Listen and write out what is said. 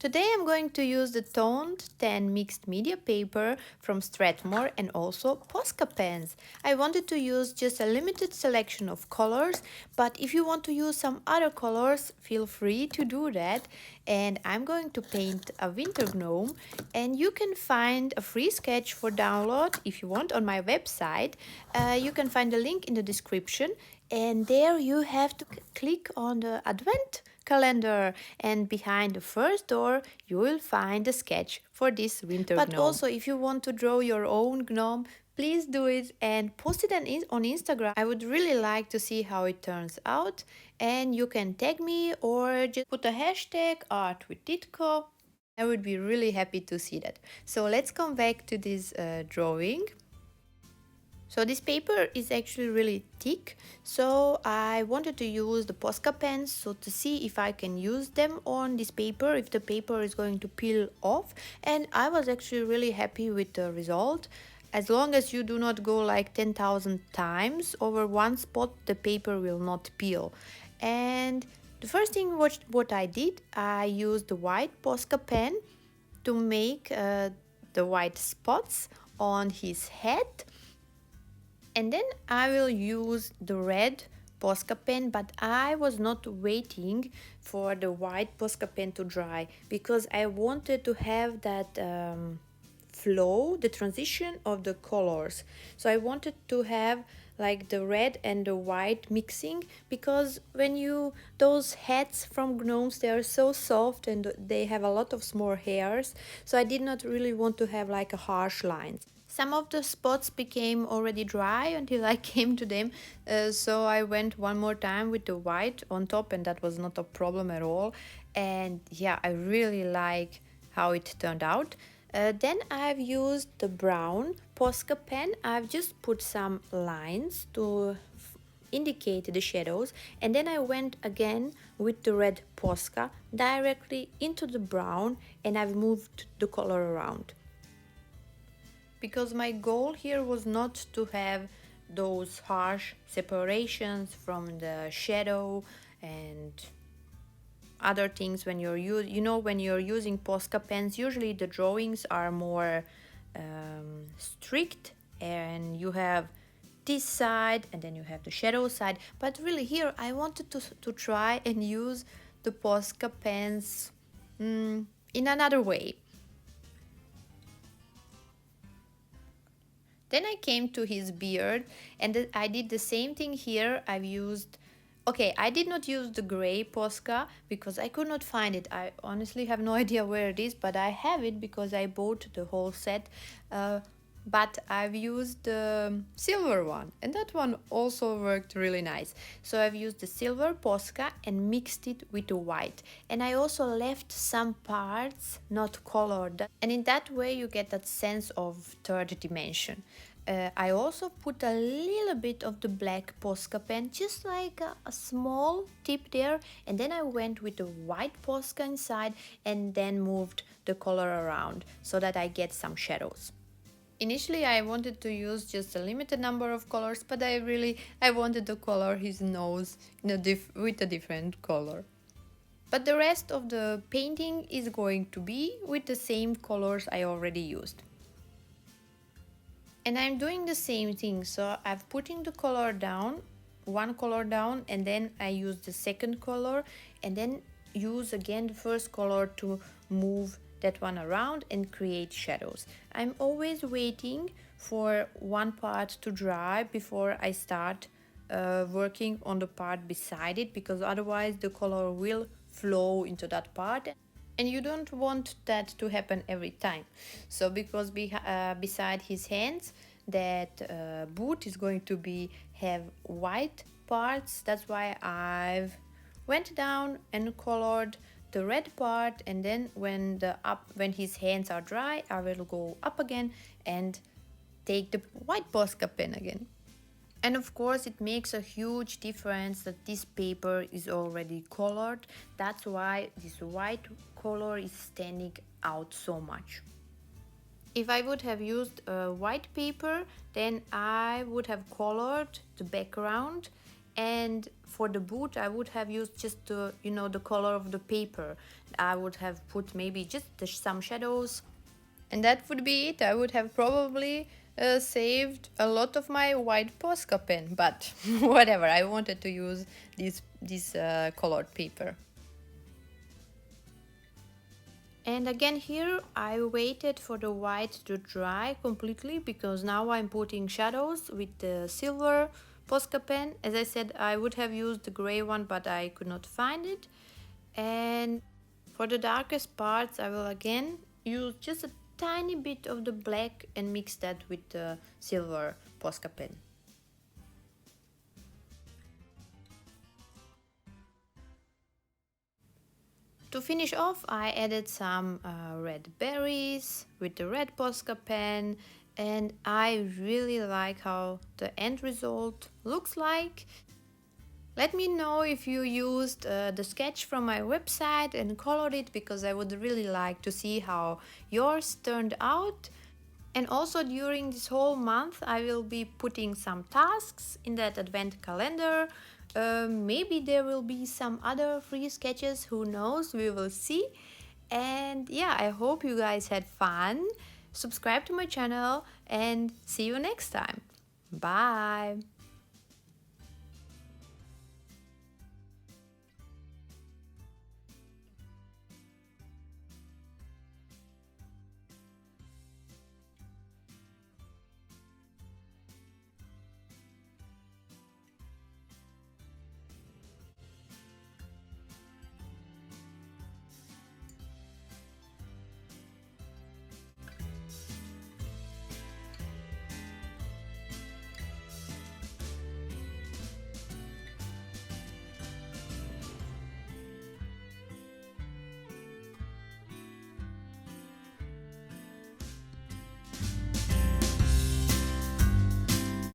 Today I'm going to use the toned tan mixed media paper from Strathmore and also Posca Pens. I wanted to use just a limited selection of colors, but if you want to use some other colors, feel free to do that. And I'm going to paint a winter gnome, and you can find a free sketch for download if you want on my website. You can find the link in the description, and there you have to click on the advent calendar, and behind the first door you will find a sketch for this winter gnome. But also, if you want to draw your own gnome, please do it and post it on Instagram. I would really like to see how it turns out, and you can tag me or just put a hashtag art with Ditko. I would be really happy to see that. So let's come back to this drawing. So this paper is actually really thick, so I wanted to use the Posca pens so to see if I can use them on this paper, if the paper is going to peel off, and I was actually really happy with the result. As long as you do not go like 10,000 times over one spot, the paper will not peel. And the first thing what I did, I used the white Posca pen to make the white spots on his head. And then I will use the red Posca pen, but I was not waiting for the white Posca pen to dry because I wanted to have that flow, the transition of the colors. So I wanted to have like the red and the white mixing, because when those heads from gnomes, they are so soft and they have a lot of small hairs, so I did not really want to have like a harsh lines. Some of the spots became already dry until I came to them, so I went one more time with the white on top, and that was not a problem at all. And yeah, I really like how it turned out. Then I've used the brown Posca pen. I've just put some lines to indicate the shadows, and then I went again with the red Posca directly into the brown, and I've moved the color around. Because my goal here was not to have those harsh separations from the shadow and other things when you're when you're using Posca pens, usually the drawings are more strict, and you have this side and then you have the shadow side. But really here I wanted to try and use the Posca pens in another way. Then I came to his beard, and I did the same thing here. I did not use the gray Posca because I could not find it. I honestly have no idea where it is, but I have it because I bought the whole set. But I've used the silver one, and that one also worked really nice. So I've used the silver Posca and mixed it with the white, and I also left some parts not colored, and in that way you get that sense of third dimension. I also put a little bit of the black Posca pen, just like a small tip there, and then I went with the white Posca inside and then moved the color around so that I get some shadows. Initially I wanted to use just a limited number of colors, but I wanted to color his nose with a different color. But the rest of the painting is going to be with the same colors I already used. And I'm doing the same thing, so I'm putting the color down, one color down, and then I use the second color, and then use again the first color to move that one around and create shadows. I'm always waiting for one part to dry before I start working on the part beside it, because otherwise the color will flow into that part, and you don't want that to happen every time. So because beside his hands, that boot is going to have white parts, that's why I've went down and colored the red part, and then when his hands are dry, I will go up again and take the white Posca pen again. And of course it makes a huge difference that this paper is already colored. That's why this white color is standing out so much. If I would have used white paper, then I would have colored the background And for the boot, I would have used just the, the color of the paper. I would have put maybe just some shadows, and that would be it. I would have probably saved a lot of my white Posca pen, but whatever, I wanted to use this colored paper. And again here I waited for the white to dry completely, because now I'm putting shadows with the silver Posca pen. As I said, I would have used the gray one, but I could not find it. And for the darkest parts I will again use just a tiny bit of the black and mix that with the silver Posca pen. To finish off, I added some red berries with the red Posca pen, and I really like how the end result looks like. Let me know if you used the sketch from my website and colored it, because I would really like to see how yours turned out. And also during this whole month I will be putting some tasks in that advent calendar. Maybe there will be some other free sketches, who knows, we will see. And yeah, I hope you guys had fun. Subscribe to my channel and see you next time. Bye!